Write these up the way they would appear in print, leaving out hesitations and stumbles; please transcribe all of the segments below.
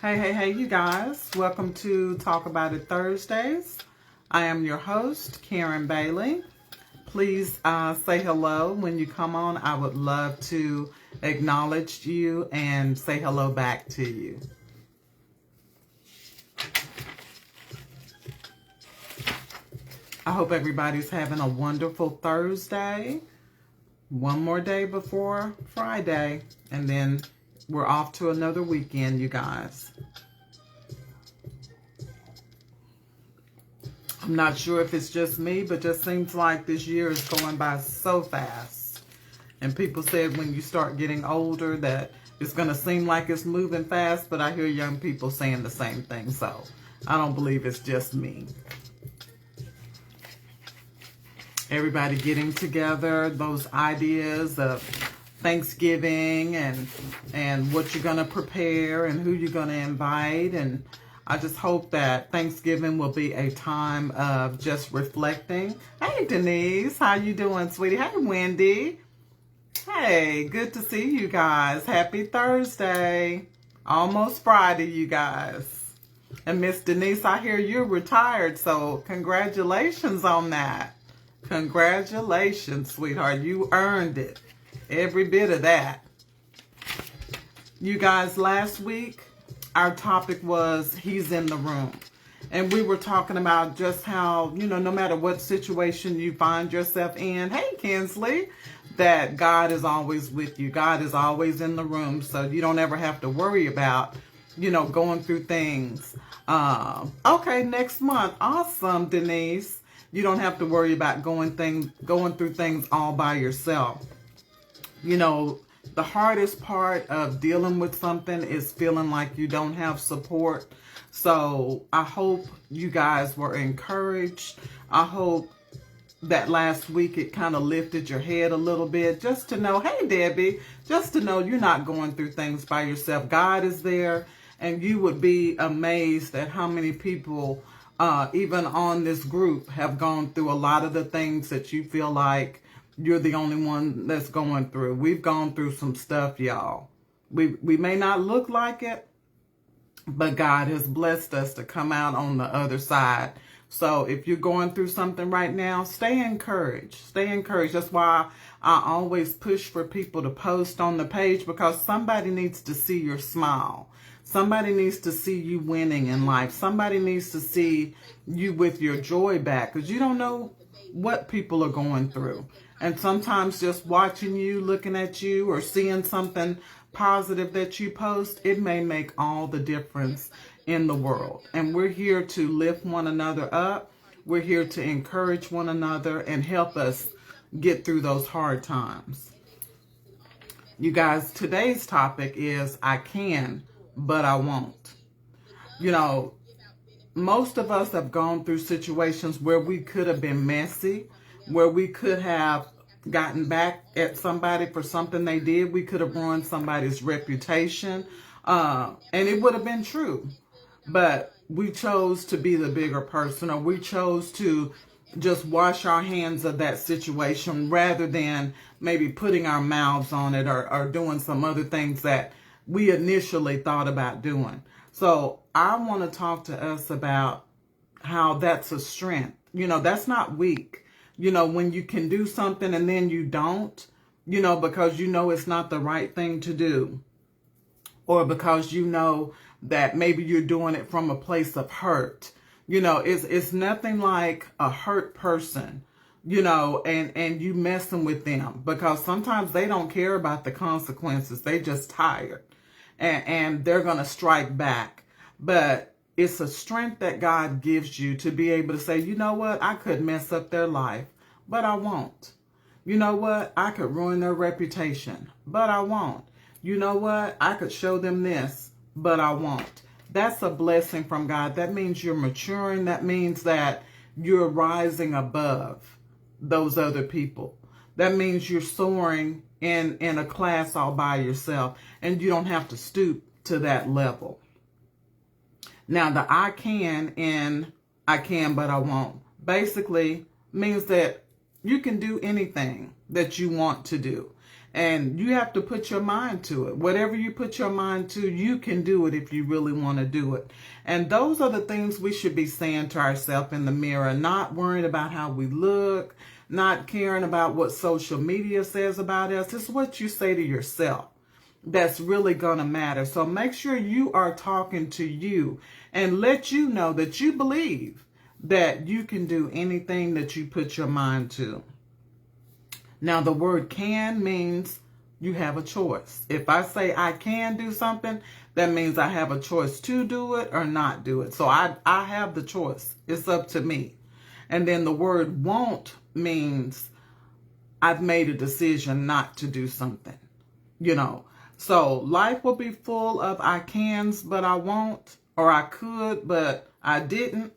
Hey, you guys. Welcome to Talk About It Thursdays. I am your host, Karen Bailey. Please say hello when you come on. I would love to acknowledge you and say hello back to you. I hope everybody's having a wonderful Thursday. One more day before Friday, and then we're off to another weekend, you guys. I'm not sure if it's just me, but just seems like this year is going by so fast. And people said when you start getting older that it's going to seem like it's moving fast, but I hear young people saying the same thing, so I don't believe it's just me. Everybody getting together, those ideas of Thanksgiving and what you're going to prepare and who you're going to invite. And I just hope that Thanksgiving will be a time of just reflecting. Hey, Denise, how you doing, sweetie? Hey, Wendy. Hey, good to see you guys. Happy Thursday. Almost Friday, you guys. And Miss Denise, I hear you're retired, so congratulations on that. Congratulations, sweetheart. You earned it. Every bit of that. You guys, last week, our topic was He's in the Room. And we were talking about just how, no matter what situation you find yourself in, hey, Kinsley, that God is always with you. God is always in the room. So you don't ever have to worry about, going through things. Okay, next month. Awesome, Denise. You don't have to worry about going through things all by yourself. The hardest part of dealing with something is feeling like you don't have support. So I hope you guys were encouraged. I hope that last week it kind of lifted your head a little bit just to know, hey, Debbie, just to know you're not going through things by yourself. God is there, and you would be amazed at how many people even on this group have gone through a lot of the things that you feel like you're the only one that's going through. We've gone through some stuff, y'all. We may not look like it, but God has blessed us to come out on the other side. So if you're going through something right now, stay encouraged. Stay encouraged. That's why I always push for people to post on the page, because somebody needs to see your smile. Somebody needs to see you winning in life. Somebody needs to see you with your joy back, because you don't know what people are going through. And sometimes just watching you, looking at you, or seeing something positive that you post, it may make all the difference in the world. And we're here to lift one another up. We're here to encourage one another and help us get through those hard times. You guys, today's topic is I can, but I won't. Most of us have gone through situations where we could have been messy, where we could have gotten back at somebody for something they did. We could have ruined somebody's reputation, and it would have been true. But we chose to be the bigger person, or we chose to just wash our hands of that situation rather than maybe putting our mouths on it or doing some other things that we initially thought about doing. So I want to talk to us about how that's a strength. That's not weak. When you can do something and then you don't, because it's not the right thing to do, or because that maybe you're doing it from a place of hurt. It's nothing like a hurt person, and you messing with them, because sometimes they don't care about the consequences. They just tired, and they're going to strike back. But it's a strength that God gives you to be able to say, you know what, I could mess up their life, but I won't. You know what, I could ruin their reputation, but I won't. You know what, I could show them this, but I won't. That's a blessing from God. That means you're maturing. That means that you're rising above those other people. That means you're soaring in a class all by yourself, and you don't have to stoop to that level. Now, the I can and I can, but I won't basically means that you can do anything that you want to do. And you have to put your mind to it. Whatever you put your mind to, you can do it if you really want to do it. And those are the things we should be saying to ourselves in the mirror, not worrying about how we look, not caring about what social media says about us. It's what you say to yourself that's really going to matter. So make sure you are talking to you and let you know that you believe that you can do anything that you put your mind to. Now, the word can means you have a choice. If I say I can do something, that means I have a choice to do it or not do it. So I have the choice. It's up to me. And then the word won't means I've made a decision not to do something, you know. So life will be full of I cans, but I won't, or I could, but I didn't.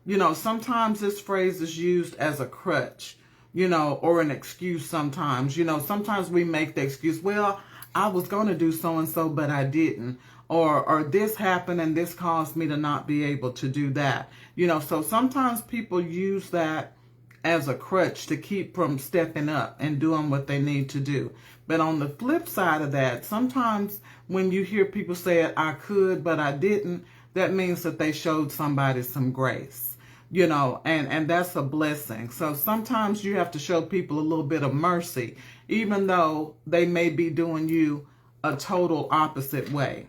You know, sometimes this phrase is used as a crutch, you know, or an excuse sometimes. You know, sometimes we make the excuse, well, I was going to do so-and-so, but I didn't. Or this happened and this caused me to not be able to do that. You know, so sometimes people use that as a crutch to keep from stepping up and doing what they need to do. But on the flip side of that, sometimes when you hear people say it, I could, but I didn't, that means that they showed somebody some grace. You know, and that's a blessing. So sometimes you have to show people a little bit of mercy, even though they may be doing you a total opposite way.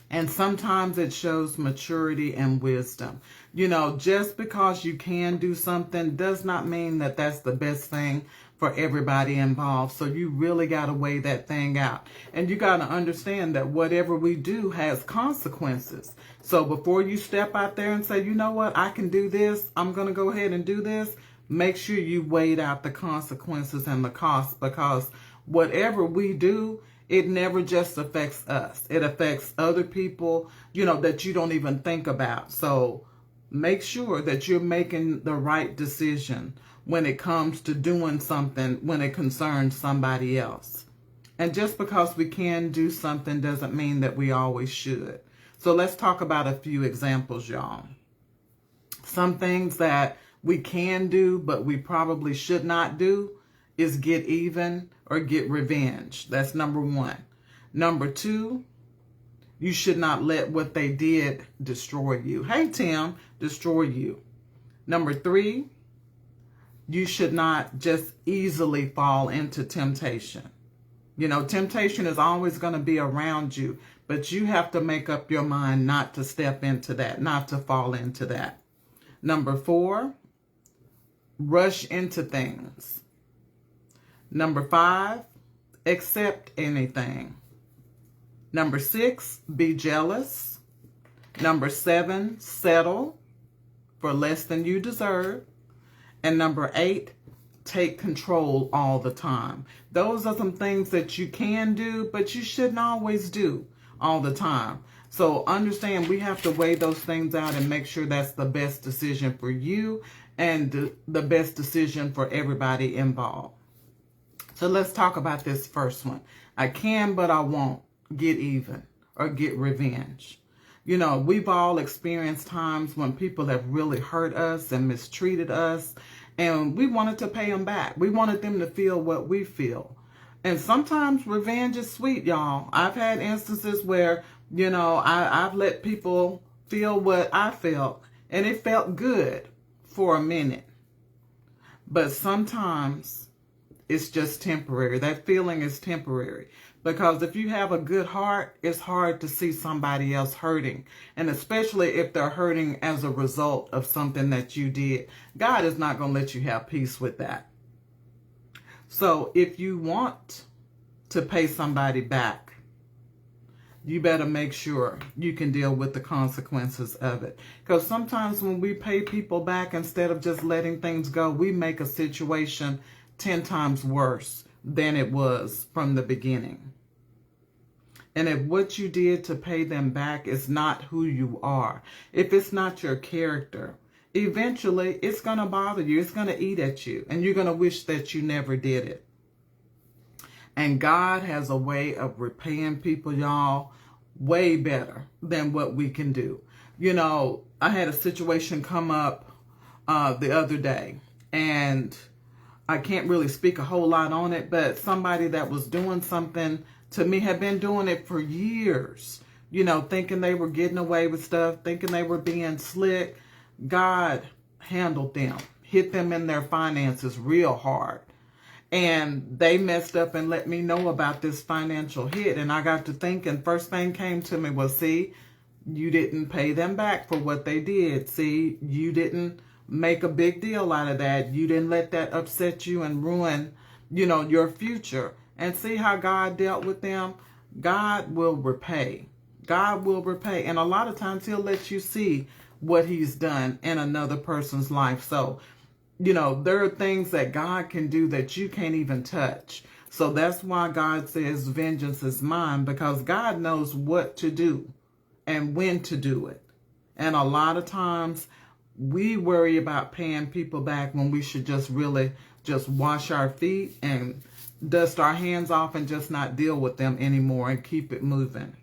And sometimes it shows maturity and wisdom. You know, just because you can do something does not mean that that's the best thing for everybody involved. So you really got to weigh that thing out. And you got to understand that whatever we do has consequences. So before you step out there and say, you know what, I can do this, I'm going to go ahead and do this, make sure you weigh out the consequences and the costs, because whatever we do, it never just affects us. It affects other people, you know, that you don't even think about. So make sure that you're making the right decision when it comes to doing something when it concerns somebody else. And just because we can do something doesn't mean that we always should. So let's talk about a few examples, y'all. Some things that we can do, but we probably should not do is get even or get revenge. That's number one. Number two, you should not let what they did destroy you. Hey, Tim, destroy you. Number three, you should not just easily fall into temptation. You know, temptation is always going to be around you, but you have to make up your mind not to step into that, not to fall into that. Number four, rush into things. Number five, accept anything. Number six, be jealous. Number seven, settle for less than you deserve. And number eight, take control all the time. Those are some things that you can do, but you shouldn't always do all the time. So understand we have to weigh those things out and make sure that's the best decision for you and the best decision for everybody involved. So let's talk about this first one. I can, but I won't get even or get revenge. You know, we've all experienced times when people have really hurt us and mistreated us, and we wanted to pay them back. We wanted them to feel what we feel. And sometimes revenge is sweet, y'all. I've had instances where, you know, I've let people feel what I felt, and it felt good for a minute. But sometimes it's just temporary. That feeling is temporary. Because if you have a good heart, it's hard to see somebody else hurting. And especially if they're hurting as a result of something that you did. God is not going to let you have peace with that. So if you want to pay somebody back, you better make sure you can deal with the consequences of it. Because sometimes when we pay people back, instead of just letting things go, we make a situation 10 times worse than it was from the beginning. And if what you did to pay them back is not who you are, if it's not your character, eventually it's going to bother you. It's going to eat at you. And you're going to wish that you never did it. And God has a way of repaying people, y'all, way better than what we can do. You know, I had a situation come up the other day. And I can't really speak a whole lot on it, but somebody that was doing something to me had been doing it for years, thinking they were getting away with stuff, thinking they were being slick. God handled them, hit them in their finances real hard. And they messed up and let me know about this financial hit. And I got to thinking, first thing came to me was, see, you didn't pay them back for what they did. See, you didn't make a big deal out of that. You didn't let that upset you and ruin, your future. And see how God dealt with them? God will repay. God will repay. And a lot of times he'll let you see what he's done in another person's life. So, there are things that God can do that you can't even touch. So that's why God says vengeance is mine, because God knows what to do and when to do it. And a lot of times we worry about paying people back when we should just really just wash our feet and dust our hands off and just not deal with them anymore and keep it moving.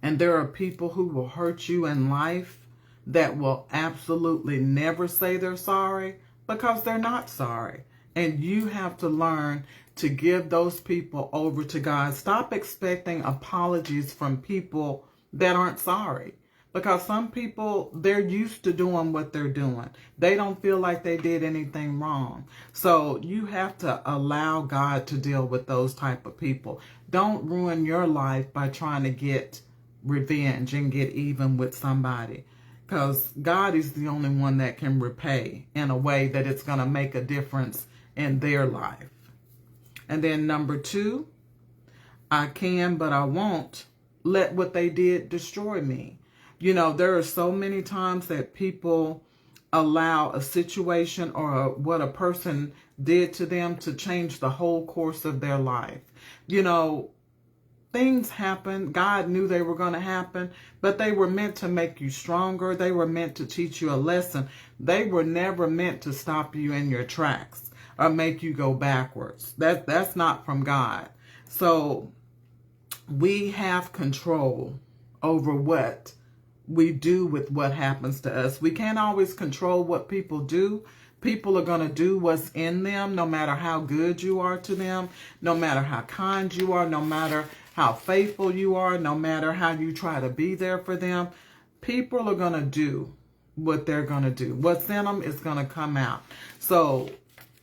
And there are people who will hurt you in life that will absolutely never say they're sorry because they're not sorry. And you have to learn to give those people over to God. Stop expecting apologies from people that aren't sorry. Because some people, they're used to doing what they're doing. They don't feel like they did anything wrong. So you have to allow God to deal with those type of people. Don't ruin your life by trying to get revenge and get even with somebody. Because God is the only one that can repay in a way that it's going to make a difference in their life. And then number 2, I can, but I won't let what they did destroy me. There are so many times that people allow a situation or what a person did to them to change the whole course of their life. Things happen. God knew they were going to happen, but they were meant to make you stronger. They were meant to teach you a lesson. They were never meant to stop you in your tracks or make you go backwards. That's not from God. So we have control over what we do with what happens to us. We can't always control what people do. People are going to do what's in them, no matter how good you are to them, no matter how kind you are, no matter how faithful you are, no matter how you try to be there for them. People are going to do what they're going to do. What's in them is going to come out. So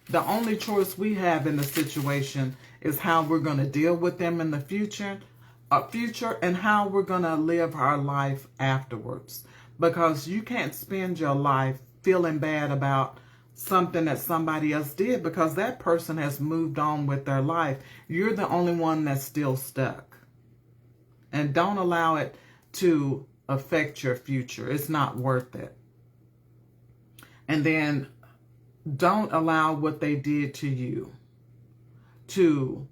the only choice we have in the situation is how we're going to deal with them in the future and how we're going to live our life afterwards. Because you can't spend your life feeling bad about something that somebody else did, because that person has moved on with their life. You're the only one that's still stuck. And don't allow it to affect your future. It's not worth it. And then don't allow what they did to you to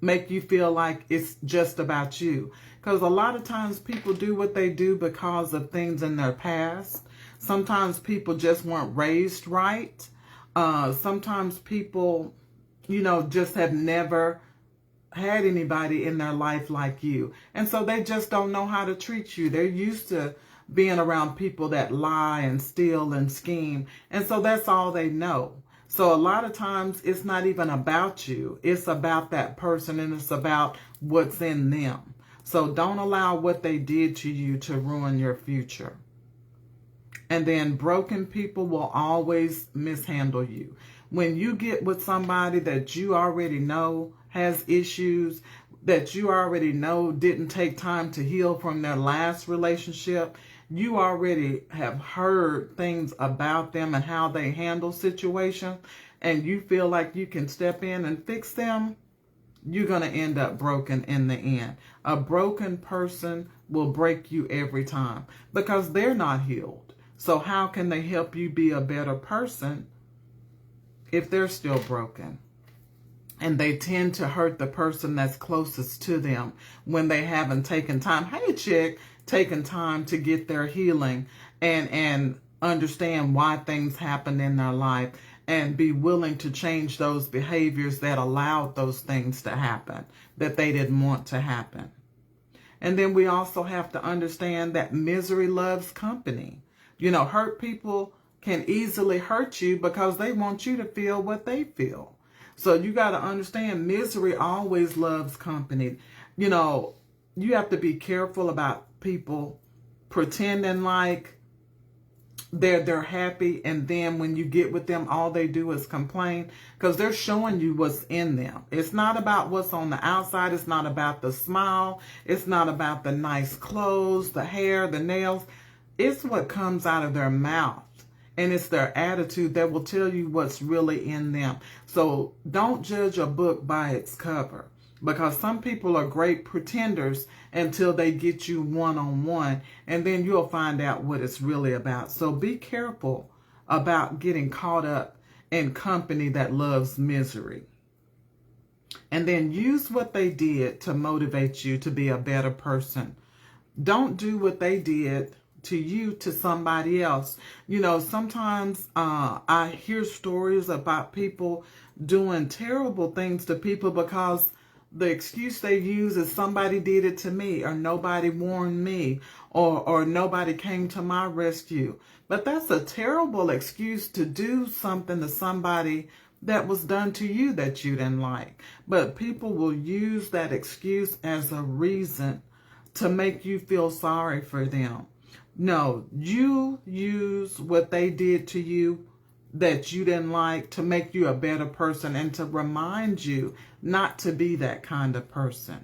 make you feel like it's just about you. Because a lot of times people do what they do because of things in their past. Sometimes people just weren't raised right. Sometimes people, just have never had anybody in their life like you. And so they just don't know how to treat you. They're used to being around people that lie and steal and scheme. And so that's all they know. So a lot of times it's not even about you. It's about that person, and it's about what's in them. So don't allow what they did to you to ruin your future. And then broken people will always mishandle you. When you get with somebody that you already know has issues, that you already know didn't take time to heal from their last relationship, you already have heard things about them and how they handle situations, and you feel like you can step in and fix them, you're going to end up broken in the end. A broken person will break you every time because they're not healed. So how can they help you be a better person if they're still broken? And they tend to hurt the person that's closest to them when they haven't taken time. Hey, chick, taken time to get their healing and understand why things happen in their life and be willing to change those behaviors that allowed those things to happen that they didn't want to happen. And then we also have to understand that misery loves company. Hurt people can easily hurt you because they want you to feel what they feel. So you got to understand, misery always loves company. You know, you have to be careful about people pretending like they're happy, and then when you get with them, all they do is complain, because they're showing you what's in them. It's not about what's on the outside. It's not about the smile. It's not about the nice clothes, the hair, the nails. It's what comes out of their mouth, and it's their attitude that will tell you what's really in them. So don't judge a book by its cover, because some people are great pretenders until they get you one-on-one, and then you'll find out what it's really about. So be careful about getting caught up in company that loves misery. And then use what they did to motivate you to be a better person. Don't do what they did to you to somebody else. You know, sometimes I hear stories about people doing terrible things to people because the excuse they use is somebody did it to me, or nobody warned me, or nobody came to my rescue. But that's a terrible excuse to do something to somebody that was done to you that you didn't like. But people will use that excuse as a reason to make you feel sorry for them. No, you use what they did to you that you didn't like to make you a better person and to remind you not to be that kind of person.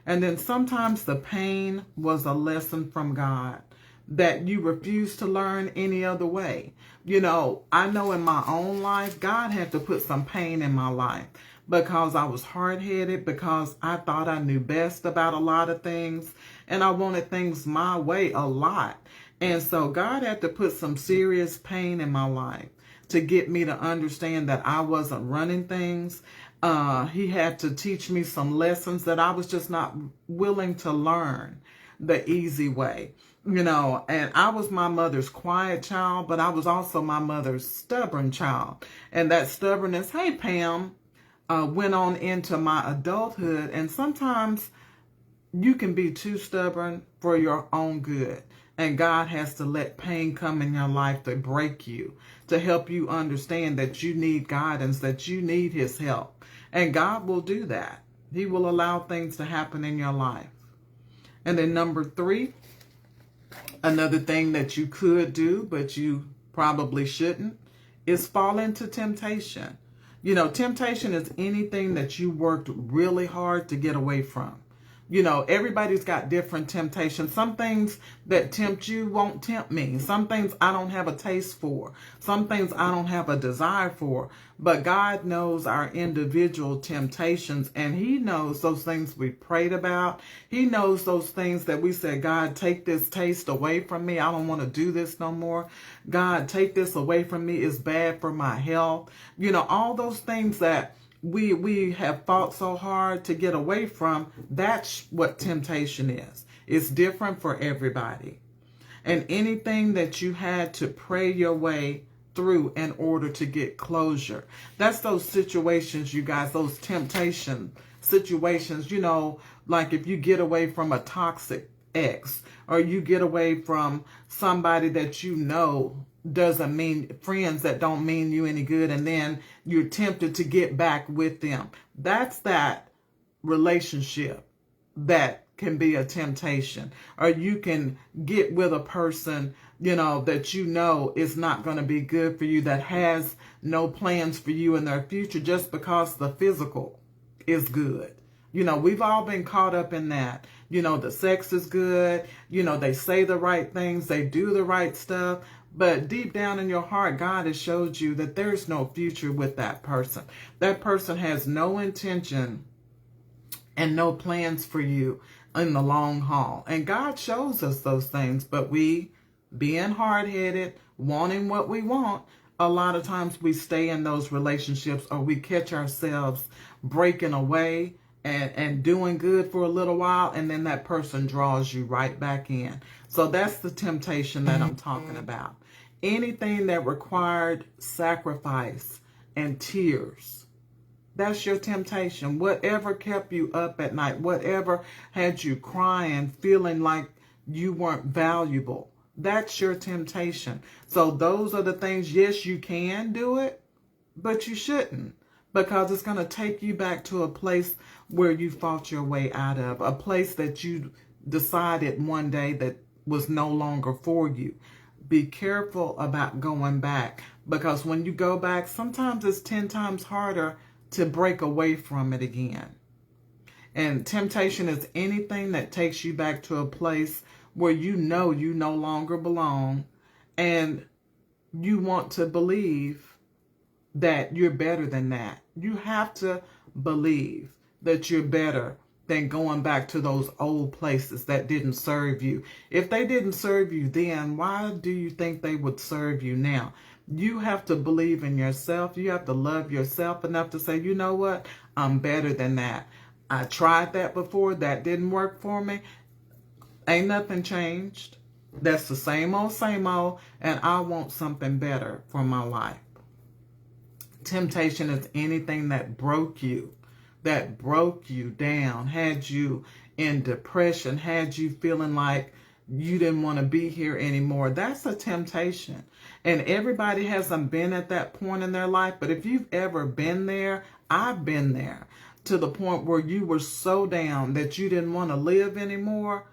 And then sometimes the pain was a lesson from God that you refuse to learn any other way. You know, I know in my own life, God had to put some pain in my life because I was hard-headed, because I thought I knew best about a lot of things, and I wanted things my way a lot. And so God had to put some serious pain in my life to get me to understand that I wasn't running things. He had to teach me some lessons that I was just not willing to learn the easy way. You know, and I was my mother's quiet child, but I was also my mother's stubborn child. And that stubbornness, hey Pam, went on into my adulthood. And sometimes you can be too stubborn for your own good. And God has to let pain come in your life to break you, to help you understand that you need guidance, that you need His help. And God will do that. He will allow things to happen in your life. And then number 3, another thing that you could do, but you probably shouldn't, is fall into temptation. You know, temptation is anything that you worked really hard to get away from. You know, everybody's got different temptations. Some things that tempt you won't tempt me. Some things I don't have a taste for. Some things I don't have a desire for. But God knows our individual temptations, and He knows those things we prayed about. He knows those things that we said, God, take this taste away from me. I don't want to do this no more. God, take this away from me. It's bad for my health. You know, all those things that we have fought so hard to get away from. That's what temptation is. It's different for everybody. And anything that you had to pray your way through in order to get closure. That's those situations, you guys, those temptation situations, you know, like if you get away from a toxic ex, or you get away from somebody that you know doesn't mean, friends that don't mean you any good, and then you're tempted to get back with them. That's that relationship that can be a temptation. Or you can get with a person, you know, that you know is not going to be good for you, that has no plans for you in their future just because the physical is good. You know, we've all been caught up in that. You know, the sex is good. You know, they say the right things. They do the right stuff. But deep down in your heart, God has showed you that there's no future with that person. That person has no intention and no plans for you in the long haul. And God shows us those things. But we, being hard-headed, wanting what we want, a lot of times we stay in those relationships, or we catch ourselves breaking away and doing good for a little while, and then that person draws you right back in. So that's the temptation that I'm talking about. Anything that required sacrifice and tears, that's your temptation. Whatever kept you up at night, whatever had you crying, feeling like you weren't valuable, That's your temptation. So those are the things, yes, you can do it, but you shouldn't, because it's going to take you back to a place where you fought your way out of, a place that you decided one day that was no longer for you. Be careful about going back, because when you go back, sometimes it's 10 times harder to break away from it again. And temptation is anything that takes you back to a place where you know you no longer belong, and you want to believe that you're better than that. You have to believe that you're better than going back to those old places that didn't serve you. If they didn't serve you then, why do you think they would serve you now? You have to believe in yourself. You have to love yourself enough to say, you know what? I'm better than that. I tried that before. That didn't work for me. Ain't nothing changed. That's the same old, and I want something better for my life. Temptation is anything that broke you down, had you in depression, had you feeling like you didn't want to be here anymore. That's a temptation. And everybody hasn't been at that point in their life, but if you've ever been there, I've been there, to the point where you were so down that you didn't want to live anymore.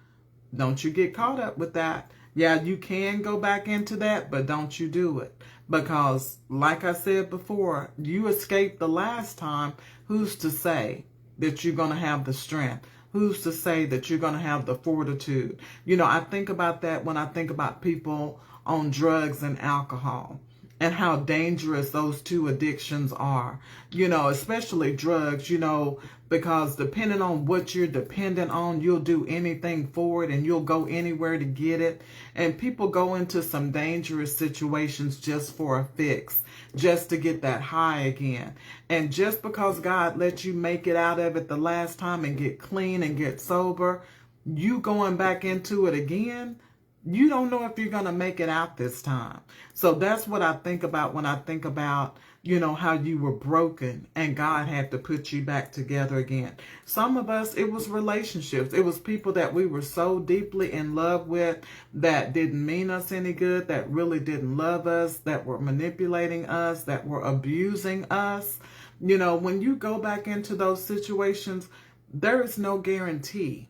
Don't you get caught up with that. Yeah, you can go back into that, but don't you do it. Because, like I said before, you escaped the last time. Who's to say that you're going to have the strength? Who's to say that you're going to have the fortitude? You know, I think about that when I think about people on drugs and alcohol, and how dangerous those two addictions are. You know, especially drugs, you know, because depending on what you're dependent on, you'll do anything for it, and you'll go anywhere to get it. And people go into some dangerous situations just for a fix, just to get that high again. And just because God let you make it out of it the last time and get clean and get sober, you going back into it again, you don't know if you're going to make it out this time. So that's what I think about when I think about, you know, how you were broken and God had to put you back together again. Some of us, it was relationships. It was people that we were so deeply in love with that didn't mean us any good, that really didn't love us, that were manipulating us, that were abusing us. You know, when you go back into those situations, there is no guarantee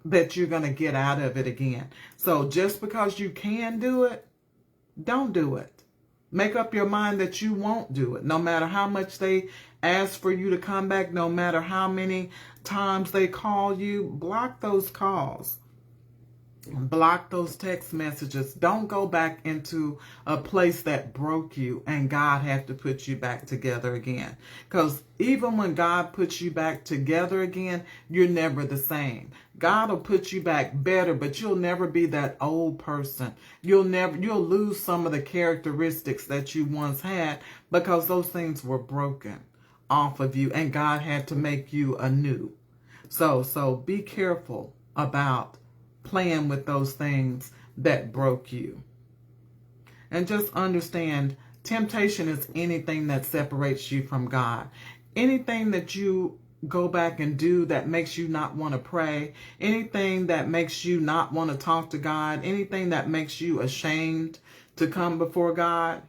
that you're going to get out of it again. So just because you can do it, don't do it. Make up your mind that you won't do it. No matter how much they ask for you to come back, no matter how many times they call you, block those calls. Block those text messages. Don't go back into a place that broke you and God had to put you back together again. Because even when God puts you back together again, you're never the same. God will put you back better, but you'll never be that old person. You'll lose some of the characteristics that you once had, because those things were broken off of you and God had to make you anew. So be careful about playing with those things that broke you. And just understand, temptation is anything that separates you from God. Anything that you go back and do that makes you not want to pray, anything that makes you not want to talk to God, anything that makes you ashamed to come before God,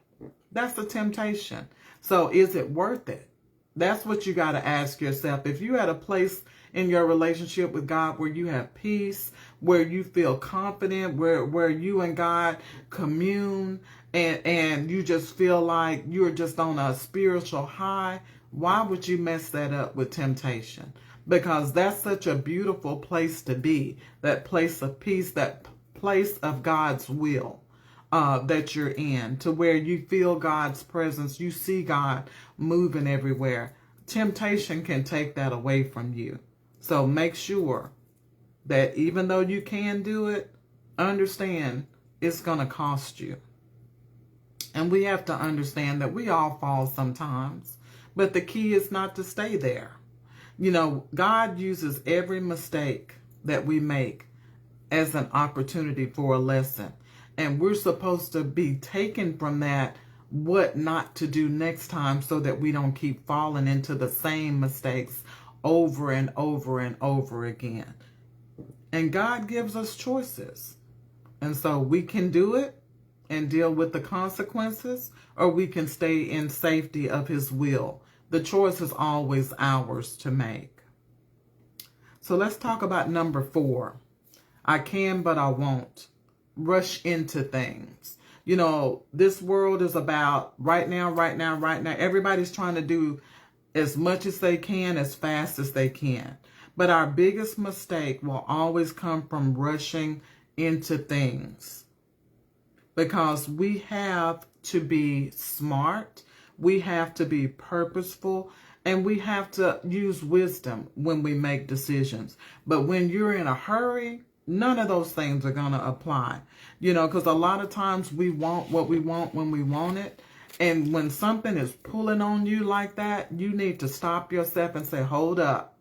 that's a temptation. So is it worth it? That's what you got to ask yourself. If you're at a place in your relationship with God where you have peace, where you feel confident, where you and God commune, and you just feel like you're just on a spiritual high, why would you mess that up with temptation? Because that's such a beautiful place to be, that place of peace, that place of God's will that you're in, to where you feel God's presence, you see God moving everywhere. Temptation can take that away from you. So make sure that even though you can do it, understand it's going to cost you. And we have to understand that we all fall sometimes, but the key is not to stay there. You know, God uses every mistake that we make as an opportunity for a lesson. And we're supposed to be taken from that what not to do next time, so that we don't keep falling into the same mistakes over and over and over again. And God gives us choices. And so we can do it and deal with the consequences, or we can stay in safety of his will. The choice is always ours to make. So let's talk about number 4. I can, but I won't. Rush into things. You know, this world is about right now, right now, right now. Everybody's trying to do as much as they can, as fast as they can. But our biggest mistake will always come from rushing into things. Because we have to be smart, we have to be purposeful, and we have to use wisdom when we make decisions. But when you're in a hurry, none of those things are going to apply. You know, because a lot of times we want what we want when we want it. And when something is pulling on you like that, you need to stop yourself and say, hold up.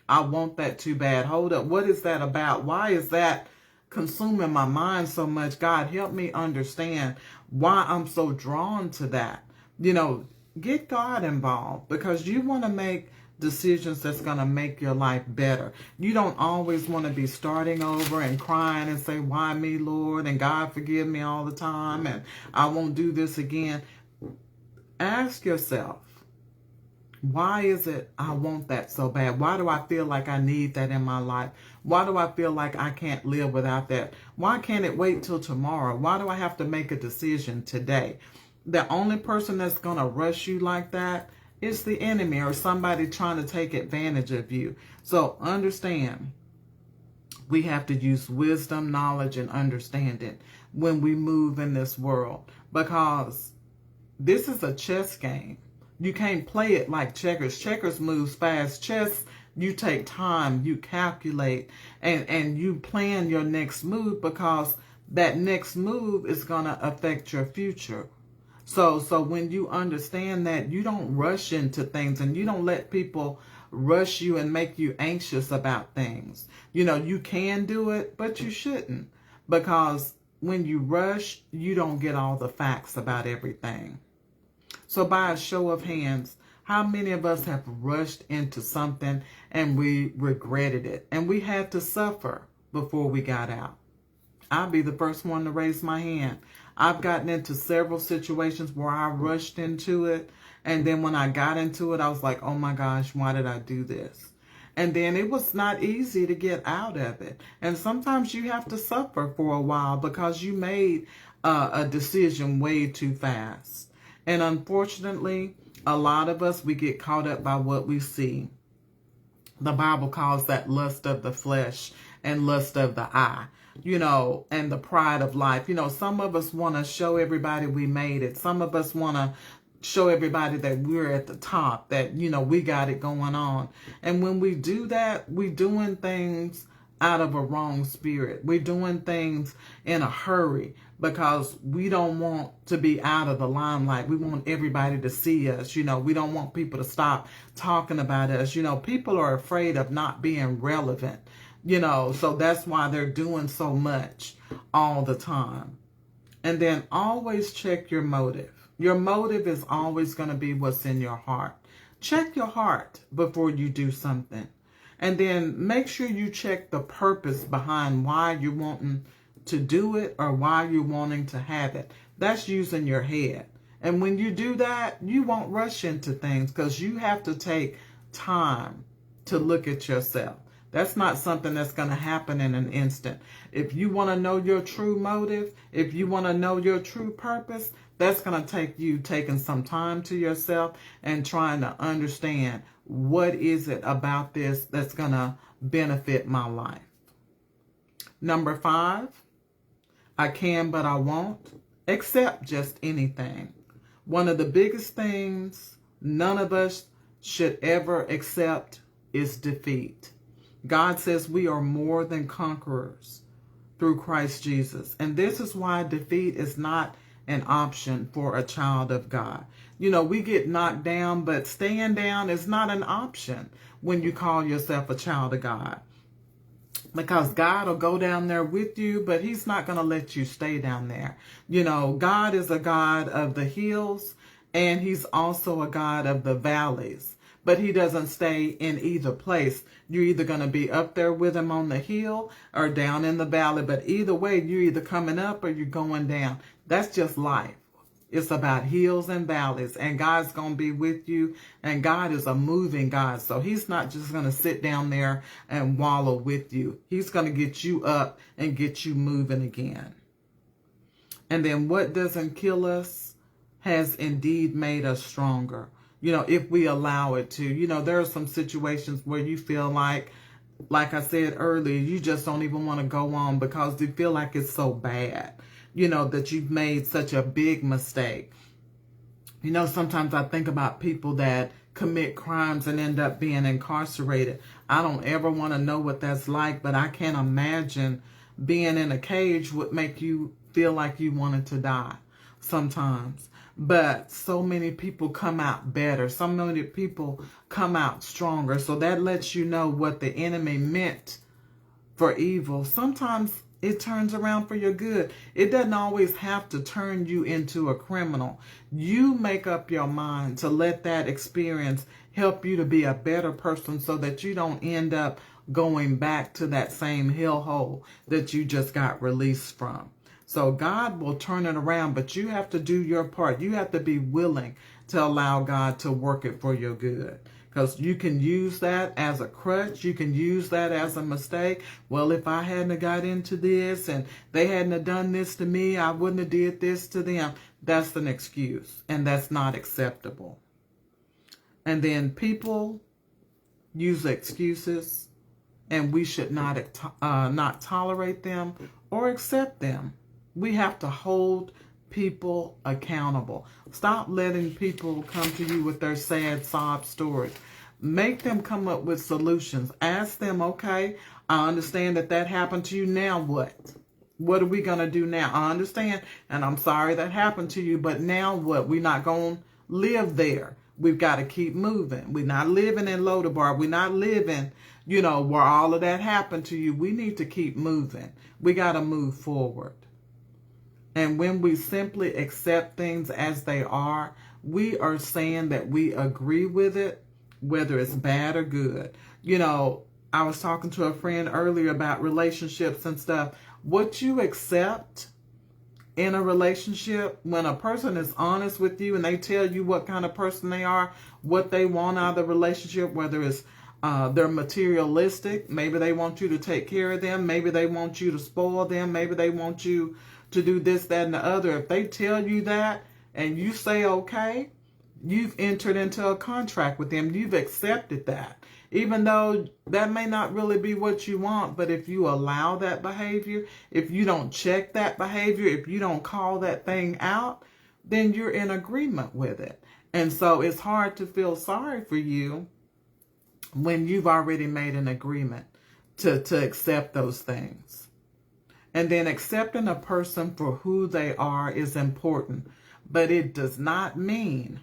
I want that too bad. Hold up. What is that about? Why is that consuming my mind so much? God, help me understand why I'm so drawn to that. You know, get God involved, because you want to make decisions that's going to make your life better. You don't always want to be starting over and crying and say, why me, Lord? And God, forgive me all the time. And I won't do this again. Ask yourself, why is it I want that so bad? Why do I feel like I need that in my life? Why do I feel like I can't live without that? Why can't it wait till tomorrow? Why do I have to make a decision today? The only person that's going to rush you like that is the enemy or somebody trying to take advantage of you. So understand, we have to use wisdom, knowledge, and understanding when we move in this world, because this is a chess game. You can't play it like checkers. Checkers moves fast. Chess, you take time, you calculate, and you plan your next move, because that next move is going to affect your future. So when you understand that, you don't rush into things, and you don't let people rush you and make you anxious about things. You know, you can do it, but you shouldn't, because when you rush, you don't get all the facts about everything. So by a show of hands, how many of us have rushed into something and we regretted it, and we had to suffer before we got out? I'll be the first one to raise my hand. I've gotten into several situations where I rushed into it, and then when I got into it, I was like, oh my gosh, why did I do this? And then it was not easy to get out of it. And sometimes you have to suffer for a while because you made a decision way too fast. And unfortunately, a lot of us, we get caught up by what we see. The Bible calls that lust of the flesh and lust of the eye, you know, and the pride of life. You know, some of us want to show everybody we made it. Some of us want to show everybody that we're at the top, that, you know, we got it going on. And when we do that, we're doing things out of a wrong spirit. We're doing things in a hurry because we don't want to be out of the limelight. We want everybody to see us. You know, we don't want people to stop talking about us. You know, people are afraid of not being relevant, you know, so that's why they're doing so much all the time. And then always check your motive. Your motive is always going to be what's in your heart. Check your heart before you do something. And then make sure you check the purpose behind why you're wanting to do it or why you're wanting to have it. That's using your head. And when you do that, you won't rush into things because you have to take time to look at yourself. That's not something that's going to happen in an instant. If you want to know your true motive, if you want to know your true purpose, that's going to take you taking some time to yourself and trying to understand, what is it about this that's going to benefit my life? Number 5, I can, but I won't accept just anything. One of the biggest things none of us should ever accept is defeat. God says we are more than conquerors through Christ Jesus. And this is why defeat is not an option for a child of God. You know, we get knocked down, but staying down is not an option when you call yourself a child of God. Because God will go down there with you, but he's not going to let you stay down there. You know, God is a God of the hills, and he's also a God of the valleys. but he doesn't stay in either place. You're either going to be up there with him on the hill or down in the valley, but either way, you're either coming up or you're going down. That's just life. It's about hills and valleys, and God's going to be with you, and God is a moving God. So he's not just going to sit down there and wallow with you. He's going to get you up and get you moving again. And then what doesn't kill us has indeed made us stronger. If we allow it to. There are some situations where you feel like I said earlier, you just don't even want to go on because you feel like it's so bad. That you've made such a big mistake. Sometimes I think about people that commit crimes and end up being incarcerated. I don't ever want to know what that's like, but I can't imagine being in a cage would make you feel like you wanted to die sometimes. But so many people come out better. So many people come out stronger. So that lets you know what the enemy meant for evil. Sometimes it turns around for your good. It doesn't always have to turn you into a criminal. You make up your mind to let that experience help you to be a better person so that you don't end up going back to that same hellhole that you just got released from. So God will turn it around, but you have to do your part. You have to be willing to allow God to work it for your good. Because you can use that as a crutch. You can use that as a mistake. Well, if I hadn't have got into this and they hadn't have done this to me, I wouldn't have did this to them. That's an excuse, and that's not acceptable. And then people use excuses, and we should not tolerate them or accept them. We have to hold people accountable. Stop letting people come to you with their sad sob stories. Make them come up with solutions. Ask them, okay, I understand that happened to you. Now what? What are we going to do now? I understand, and I'm sorry that happened to you, but now what? We're not going to live there. We've got to keep moving. We're not living in Lodabar. We're not living, where all of that happened to you. We need to keep moving. We got to move forward. And when we simply accept things as they are, we are saying that we agree with it, whether it's bad or good. I was talking to a friend earlier about relationships and stuff. What you accept in a relationship, when a person is honest with you and they tell you what kind of person they are, what they want out of the relationship, whether it's they're materialistic, maybe they want you to take care of them, maybe they want you to spoil them, maybe they want you to do this, that, and the other. If they tell you that and you say, okay, you've entered into a contract with them. You've accepted that. Even though that may not really be what you want, but if you allow that behavior, if you don't check that behavior, if you don't call that thing out, then you're in agreement with it. And so it's hard to feel sorry for you when you've already made an agreement to accept those things. And then accepting a person for who they are is important, but it does not mean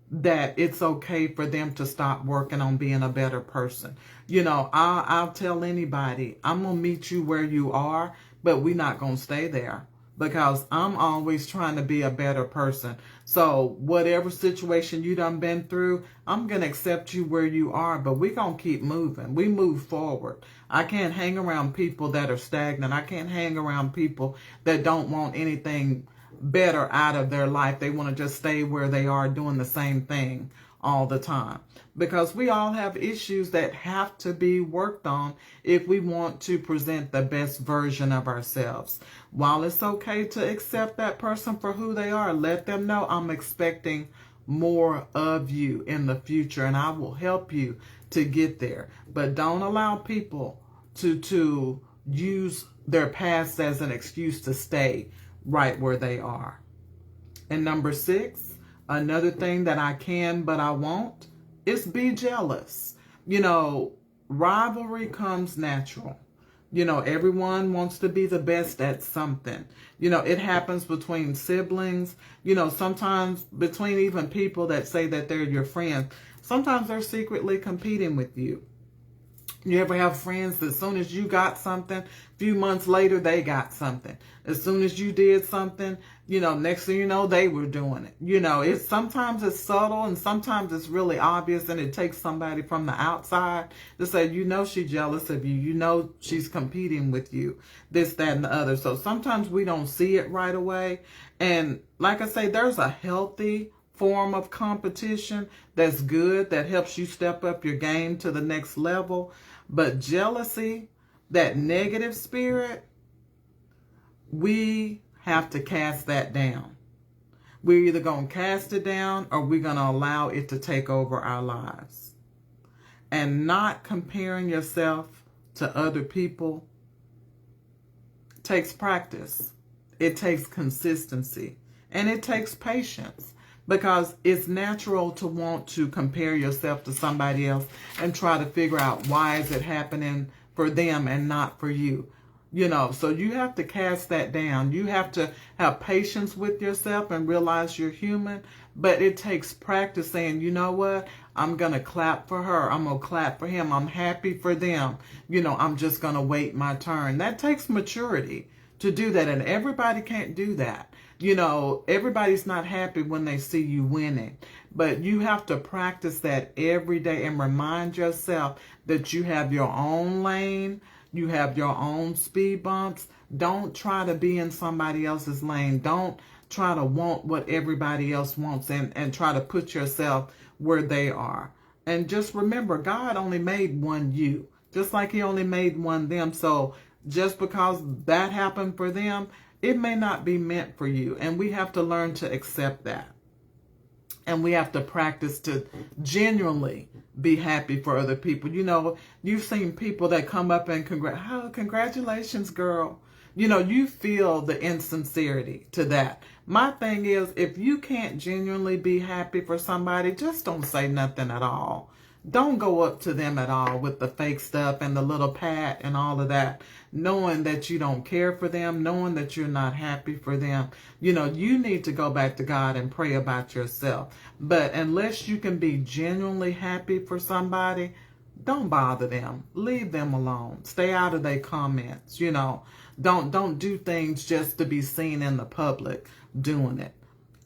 that it's okay for them to stop working on being a better person. I'll tell anybody, I'm going to meet you where you are, but we're not going to stay there because I'm always trying to be a better person. So whatever situation you done been through, I'm going to accept you where you are, but we're going to keep moving. We move forward. I can't hang around people that are stagnant. I can't hang around people that don't want anything better out of their life. They want to just stay where they are doing the same thing all the time. Because we all have issues that have to be worked on if we want to present the best version of ourselves. While it's okay to accept that person for who they are, let them know I'm expecting more of you in the future and I will help you to get there. But don't allow people to use their past as an excuse to stay right where they are. And number 6, another thing that I can but I won't is be jealous. Rivalry comes natural. Everyone wants to be the best at something. It happens between siblings, sometimes between even people that say that they're your friends. Sometimes they're secretly competing with you. You ever have friends that as soon as you got something, a few months later, they got something. As soon as you did something, next thing you know, they were doing it. Sometimes it's subtle and sometimes it's really obvious, and it takes somebody from the outside to say, she's jealous of you. She's competing with you, this, that, and the other. So sometimes we don't see it right away. And like I say, there's a healthy form of competition that's good, that helps you step up your game to the next level. But jealousy, that negative spirit, we have to cast that down. We're either going to cast it down or we're going to allow it to take over our lives. And not comparing yourself to other people takes practice. It takes consistency. And it takes patience. Because it's natural to want to compare yourself to somebody else and try to figure out why is it happening for them and not for you. So you have to cast that down. You have to have patience with yourself and realize you're human. But it takes practice saying, you know what? I'm going to clap for her. I'm going to clap for him. I'm happy for them. I'm just going to wait my turn. That takes maturity to do that. And everybody can't do that. Everybody's not happy when they see you winning, but you have to practice that every day and remind yourself that you have your own lane, you have your own speed bumps. Don't try to be in somebody else's lane. Don't try to want what everybody else wants and try to put yourself where they are. And just remember, God only made one you, just like he only made one them. So just because that happened for them, it may not be meant for you. And we have to learn to accept that. And we have to practice to genuinely be happy for other people. You've seen people that come up and congratulations, girl. You feel the insincerity to that. My thing is, if you can't genuinely be happy for somebody, just don't say nothing at all. Don't go up to them at all with the fake stuff and the little pat and all of that, knowing that you don't care for them, knowing that you're not happy for them. You need to go back to God and pray about yourself. But unless you can be genuinely happy for somebody, don't bother them. Leave them alone. Stay out of their comments. Don't do things just to be seen in the public doing it.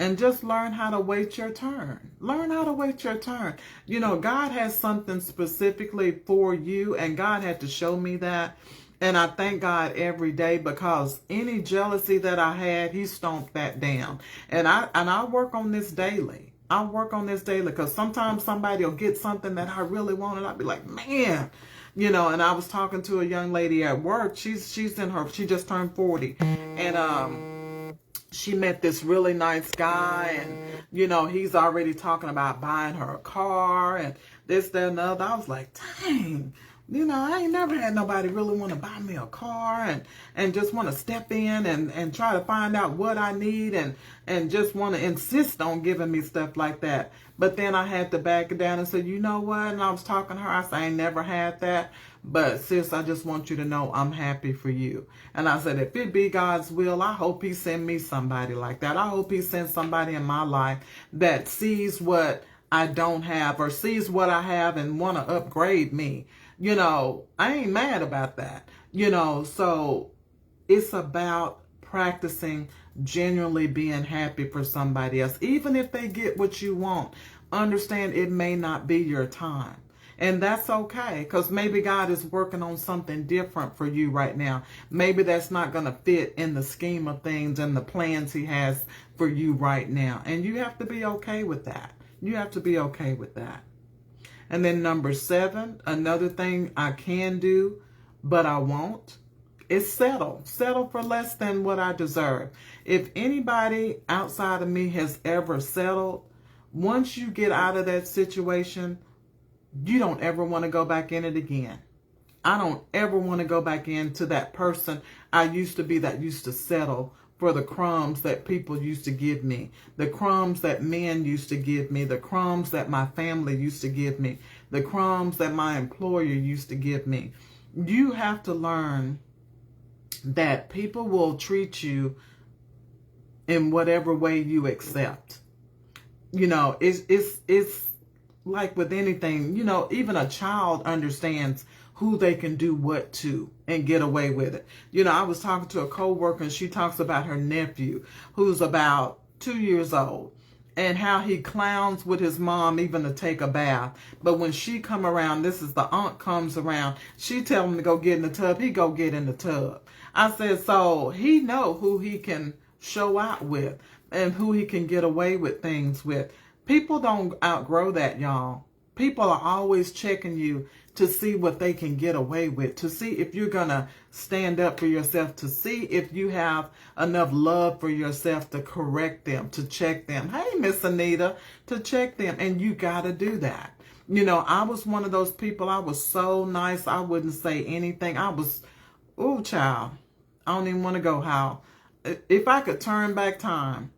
And just learn how to wait your turn. Learn how to wait your turn. God has something specifically for you, and God had to show me that. And I thank God every day, because any jealousy that I had, he stomped that down. And I work on this daily. I work on this daily, because sometimes somebody will get something that I really want, and I'll be like, man. And I was talking to a young lady at work. She just turned 40. And she met this really nice guy, and he's already talking about buying her a car and this, that, and the other. I was like, dang, I ain't never had nobody really want to buy me a car and just want to step in and try to find out what I need and just want to insist on giving me stuff like that. But then I had to back it down and say, you know what? And I was talking to her. I said, I ain't never had that. But sis, I just want you to know I'm happy for you. And I said, if it be God's will, I hope he send me somebody like that. I hope he sends somebody in my life that sees what I don't have or sees what I have and want to upgrade me. I ain't mad about that. So it's about practicing genuinely being happy for somebody else. Even if they get what you want, understand it may not be your time. And that's okay, because maybe God is working on something different for you right now. Maybe that's not going to fit in the scheme of things and the plans he has for you right now. And you have to be okay with that. You have to be okay with that. And then number 7, another thing I can do, but I won't, is settle. Settle for less than what I deserve. If anybody outside of me has ever settled, once you get out of that situation, you don't ever want to go back in it again. I don't ever want to go back into that person I used to be that used to settle for the crumbs that people used to give me, the crumbs that men used to give me, the crumbs that my family used to give me, the crumbs that my employer used to give me. You have to learn that people will treat you in whatever way you accept. It's like with anything, even a child understands who they can do what to and get away with it. You know, I was talking to a coworker and she talks about her nephew who's about 2 years old and how he clowns with his mom even to take a bath. But when she come around, this is the aunt comes around, she tell him to go get in the tub, he go get in the tub. I said, so he know who he can show out with and who he can get away with things with. People don't outgrow that, y'all. People are always checking you to see what they can get away with, to see if you're going to stand up for yourself, to see if you have enough love for yourself to correct them, to check them. Hey, Miss Anita, to check them. And you got to do that. You know, I was one of those people. I was so nice. I wouldn't say anything. I was, oh, child, I don't even want to go how. If I could turn back time,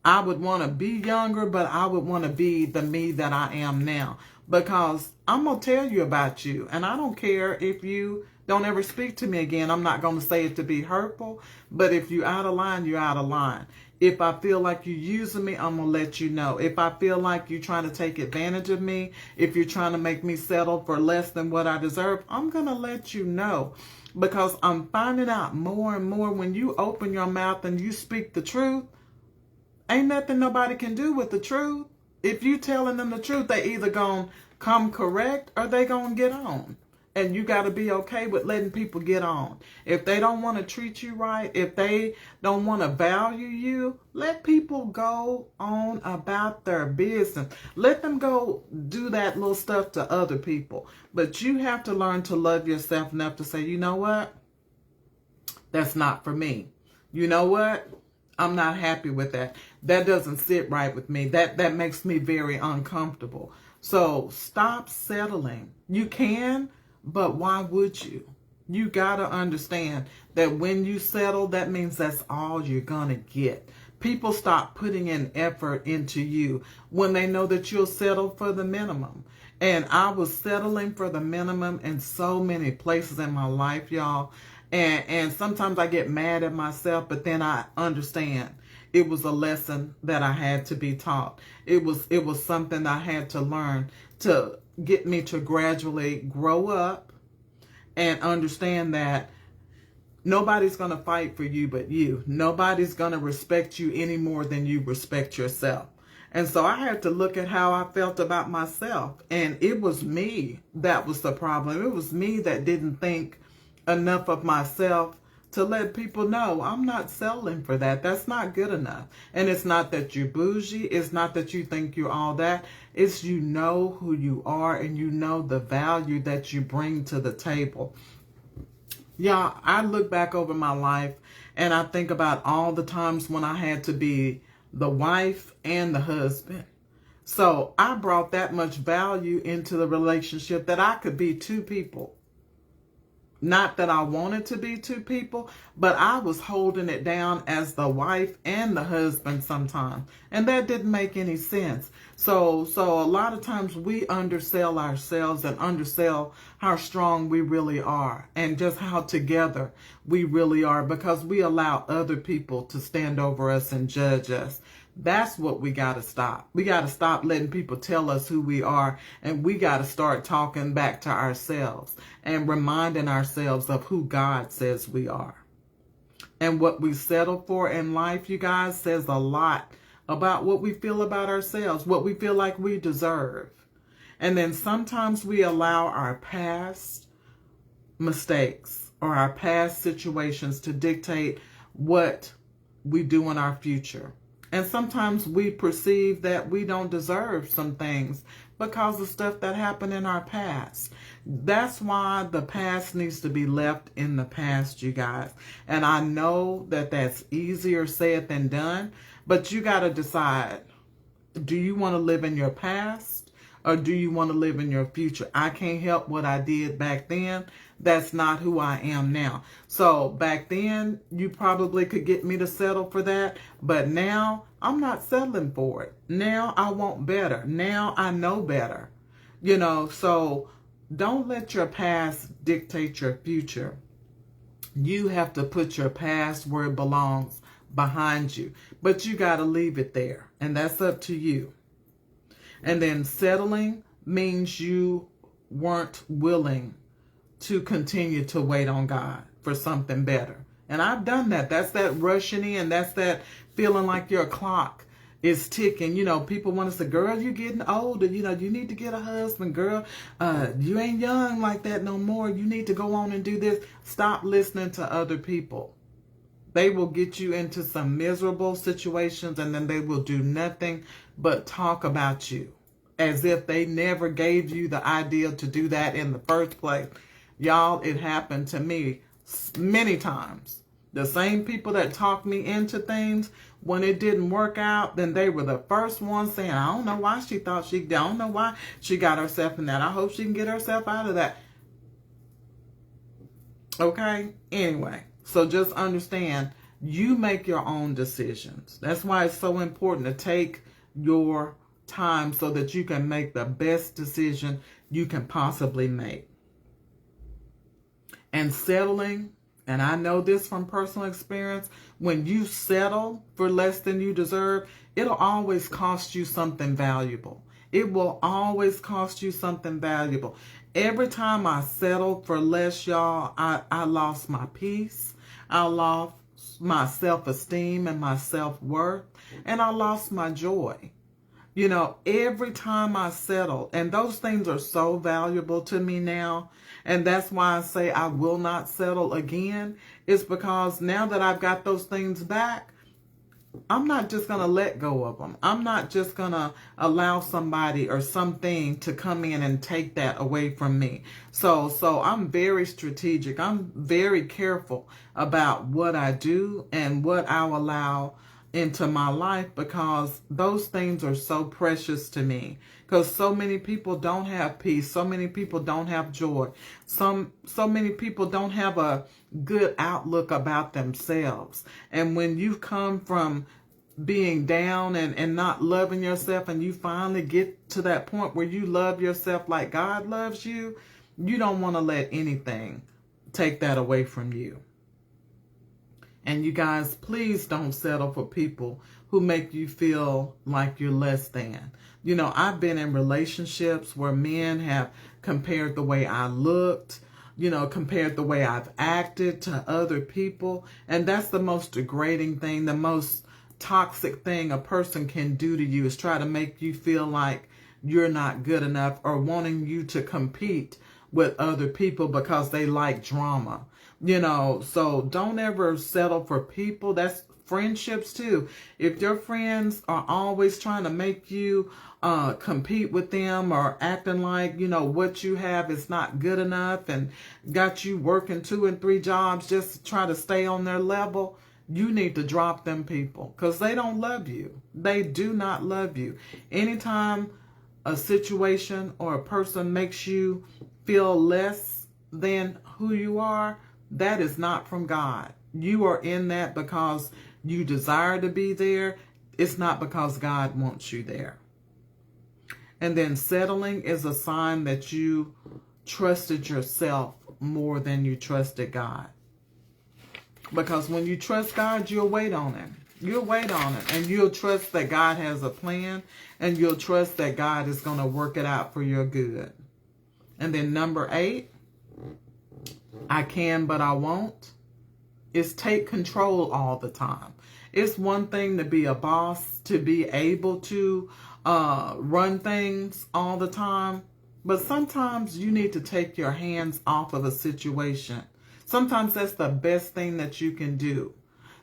I would want to be younger, but I would want to be the me that I am now. Because I'm going to tell you about you. And I don't care if you don't ever speak to me again. I'm not going to say it to be hurtful. But if you're out of line, you're out of line. If I feel like you're using me, I'm going to let you know. If I feel like you're trying to take advantage of me, if you're trying to make me settle for less than what I deserve, I'm going to let you know. Because I'm finding out more and more when you open your mouth and you speak the truth, ain't nothing nobody can do with the truth. If you telling them the truth, they either gonna come correct or they gonna get on. And you got to be okay with letting people get on. If they don't want to treat you right, if they don't want to value you, let people go on about their business. Let them go do that little stuff to other people. But you have to learn to love yourself enough to say, you know what? That's not for me. You know what? I'm not happy with that. That doesn't sit right with me. That makes me very uncomfortable. So stop settling. You can, but why would you? You got to understand that when you settle, that means that's all you're going to get. People stop putting in effort into you when they know that you'll settle for the minimum. And I was settling for the minimum in so many places in my life, y'all. And sometimes I get mad at myself, but then I understand it was a lesson that I had to be taught. It was something I had to learn to get me to gradually grow up and understand that nobody's going to fight for you but you. Nobody's going to respect you any more than you respect yourself. And so I had to look at how I felt about myself. And it was me that was the problem. It was me that didn't think enough of myself to let people know I'm not settling for that. That's not good enough. And it's not that you're bougie. It's not that you think you're all that. It's you know who you are and you know the value that you bring to the table. Y'all, I look back over my life and I think about all the times when I had to be the wife and the husband. So I brought that much value into the relationship that I could be two people. Not that I wanted to be two people, but I was holding it down as the wife and the husband sometimes. And that didn't make any sense. So a lot of times we undersell ourselves and undersell how strong we really are and just how together we really are because we allow other people to stand over us and judge us. That's what we got to stop. We got to stop letting people tell us who we are, and we got to start talking back to ourselves and reminding ourselves of who God says we are. And what we settle for in life, you guys, says a lot about what we feel about ourselves, what we feel like we deserve. And then sometimes we allow our past mistakes or our past situations to dictate what we do in our future. And sometimes we perceive that we don't deserve some things because of stuff that happened in our past. That's why the past needs to be left in the past, you guys. And I know that that's easier said than done, but you got to decide, do you want to live in your past or do you want to live in your future? I can't help what I did back then. That's not who I am now. So back then, you probably could get me to settle for that. But now, I'm not settling for it. Now, I want better. Now, I know better. You know, so don't let your past dictate your future. You have to put your past where it belongs, behind you. But you got to leave it there. And that's up to you. And then settling means you weren't willing to continue to wait on God for something better. And I've done that. That's that rushing in. That's that feeling like your clock is ticking. You know, people want to say, girl, you're getting older. You know, you need to get a husband, girl. You ain't young like that no more. You need to go on and do this. Stop listening to other people. They will get you into some miserable situations, and then they will do nothing but talk about you as if they never gave you the idea to do that in the first place. Y'all, it happened to me many times. The same people that talked me into things, when it didn't work out, then they were the first ones saying, I don't know why she thought I don't know why she got herself in that. I hope she can get herself out of that. Okay? Anyway, so just understand, you make your own decisions. That's why it's so important to take your time so that you can make the best decision you can possibly make. And settling, and I know this from personal experience, when you settle for less than you deserve, it'll always cost you something valuable. It will always cost you something valuable. Every time I settled for less, y'all, I lost my peace. I lost my self-esteem and my self-worth. And I lost my joy. You know, every time I settled, and those things are so valuable to me now. And that's why I say I will not settle again. It's because now that I've got those things back, I'm not just going to let go of them. I'm not just going to allow somebody or something to come in and take that away from me. So I'm very strategic. I'm very careful about what I do and what I'll allow into my life, because those things are so precious to me. Because so many people don't have peace. So many people don't have joy. So many people don't have a good outlook about themselves. And when you come from being down and not loving yourself, and you finally get to that point where you love yourself like God loves you, you don't want to let anything take that away from you. And you guys, please don't settle for people who make you feel like you're less than. You know, I've been in relationships where men have compared the way I looked, you know, compared the way I've acted to other people. And that's the most degrading thing, the most toxic thing a person can do to you, is try to make you feel like you're not good enough, or wanting you to compete with other people because they like drama. You know, so don't ever settle for people. That's friendships too. If your friends are always trying to make you compete with them, or acting like, you know, what you have is not good enough, and got you working 2 and 3 jobs just to try to stay on their level, you need to drop them people, because they don't love you. They do not love you. Anytime a situation or a person makes you feel less than who you are, that is not from God. You are in that because you desire to be there. It's not because God wants you there. And then settling is a sign that you trusted yourself more than you trusted God. Because when you trust God, you'll wait on Him. You'll wait on it, and you'll trust that God has a plan, and you'll trust that God is going to work it out for your good. And then number 8, I can, but I won't, is take control all the time. It's one thing to be a boss, to be able to run things all the time, but sometimes you need to take your hands off of a situation. Sometimes that's the best thing that you can do.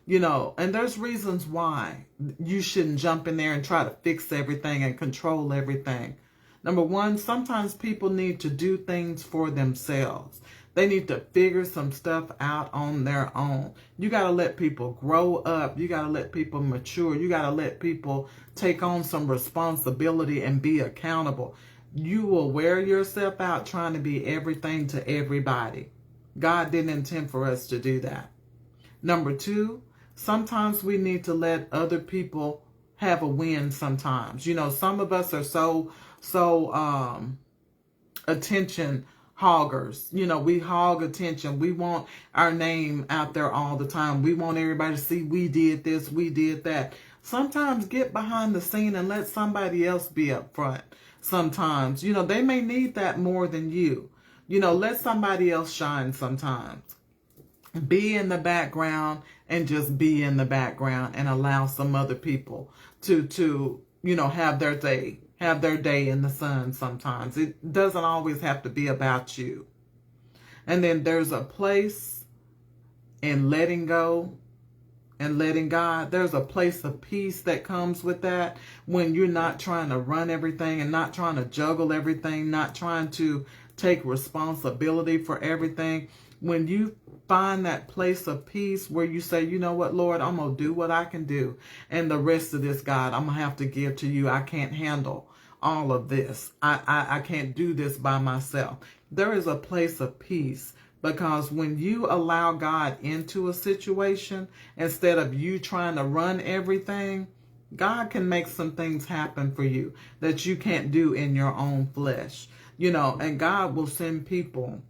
You know, and there's reasons why you shouldn't jump in there and try to fix everything and control everything. Number 1, sometimes people need to do things for themselves. They need to figure some stuff out on their own. You got to let people grow up. You got to let people mature. You got to let people take on some responsibility and be accountable. You will wear yourself out trying to be everything to everybody. God didn't intend for us to do that. Number 2, sometimes we need to let other people have a win sometimes. You know, some of us are so attention hoggers. You know, we hog attention. We want our name out there all the time. We want everybody to see we did this, we did that. Sometimes get behind the scene and let somebody else be up front. Sometimes, you know, they may need that more than you. Let somebody else shine sometimes. Be in the background and just be in the background and allow some other people to have their day in the sun sometimes. It doesn't always have to be about you. And then there's a place in letting go and letting God. There's a place of peace that comes with that when you're not trying to run everything and not trying to juggle everything, not trying to take responsibility for everything. When you find that place of peace where you say, you know what, Lord, I'm going to do what I can do. And the rest of this, God, I'm going to have to give to you. I can't handle all of this. I can't do this by myself. There is a place of peace, because when you allow God into a situation, instead of you trying to run everything, God can make some things happen for you that you can't do in your own flesh. And God will send people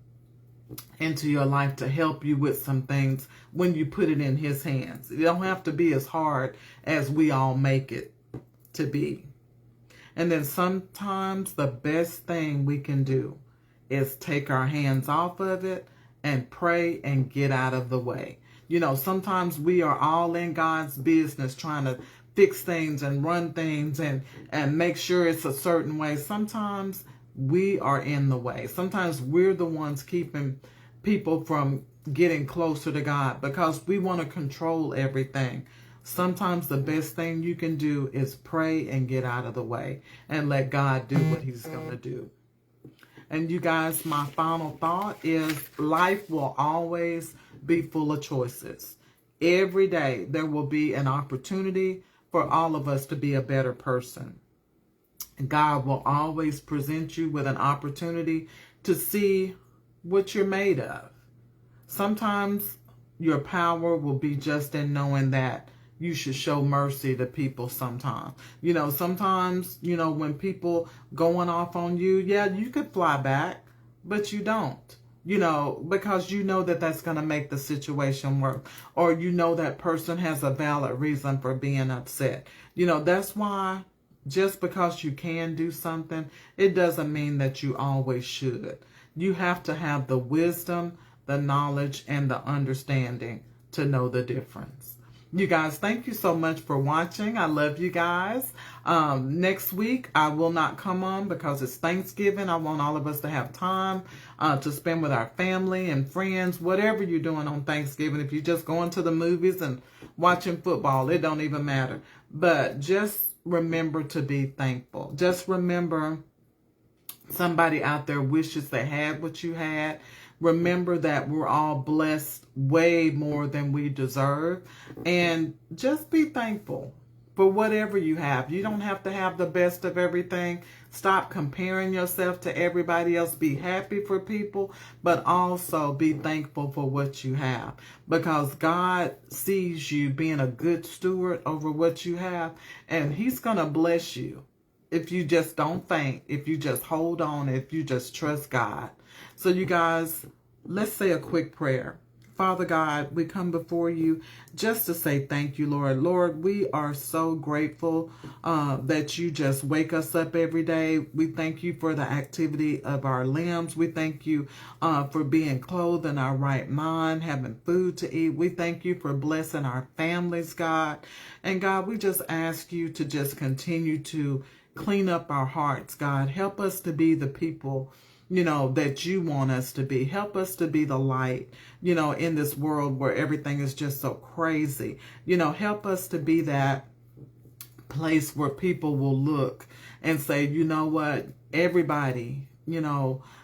into your life to help you with some things when you put it in his hands. It don't have to be as hard as we all make it to be. And then sometimes the best thing we can do is take our hands off of it and pray and get out of the way. Sometimes we are all in God's business trying to fix things and run things and make sure it's a certain way. Sometimes we are in the way. Sometimes we're the ones keeping people from getting closer to God because we want to control everything. Sometimes the best thing you can do is pray and get out of the way and let God do what he's going to do. And you guys, my final thought is life will always be full of choices. Every day there will be an opportunity for all of us to be a better person. God will always present you with an opportunity to see what you're made of. Sometimes your power will be just in knowing that you should show mercy to people sometimes. Sometimes, when people going off on you, yeah, you could fly back, but you don't. Because that that's going to make the situation work. Or that person has a valid reason for being upset. That's why just because you can do something, it doesn't mean that you always should. You have to have the wisdom, the knowledge, and the understanding to know the difference. You guys, thank you so much for watching. I love you guys. Next week, I will not come on because it's Thanksgiving. I want all of us to have time to spend with our family and friends, whatever you're doing on Thanksgiving. If you're just going to the movies and watching football, it don't even matter. But just remember to be thankful. Just remember somebody out there wishes they had what you had. Remember that we're all blessed way more than we deserve. And just be thankful for whatever you have. You don't have to have the best of everything. Stop comparing yourself to everybody else. Be happy for people, but also be thankful for what you have. Because God sees you being a good steward over what you have, and he's going to bless you if you just don't faint, if you just hold on, if you just trust God. So you guys, let's say a quick prayer. Father God, we come before you just to say thank you, Lord. Lord, we are so grateful that you just wake us up every day. We thank you for the activity of our limbs. We thank you for being clothed in our right mind, having food to eat. We thank you for blessing our families, God. And God, we just ask you to just continue to clean up our hearts, God. Help us to be the people that you want us to be. Help us to be the light, in this world where everything is just so crazy. Help us to be that place where people will look and say, you know what, everybody,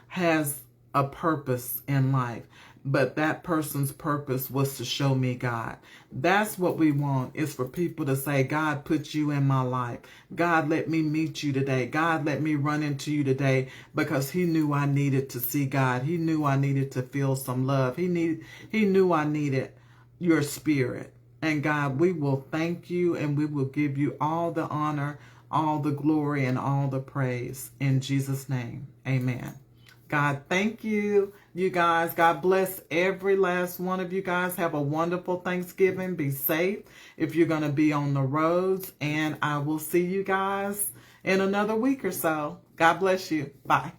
has a purpose in life. But that person's purpose was to show me God. That's what we want, is for people to say, God put you in my life. God let me meet you today. God let me run into you today because he knew I needed to see God. He knew I needed to feel some love. He knew I needed your spirit. And God, we will thank you and we will give you all the honor, all the glory, and all the praise. In Jesus' name, amen. God, thank you, you guys. God bless every last one of you guys. Have a wonderful Thanksgiving. Be safe if you're going to be on the roads. And I will see you guys in another week or so. God bless you. Bye.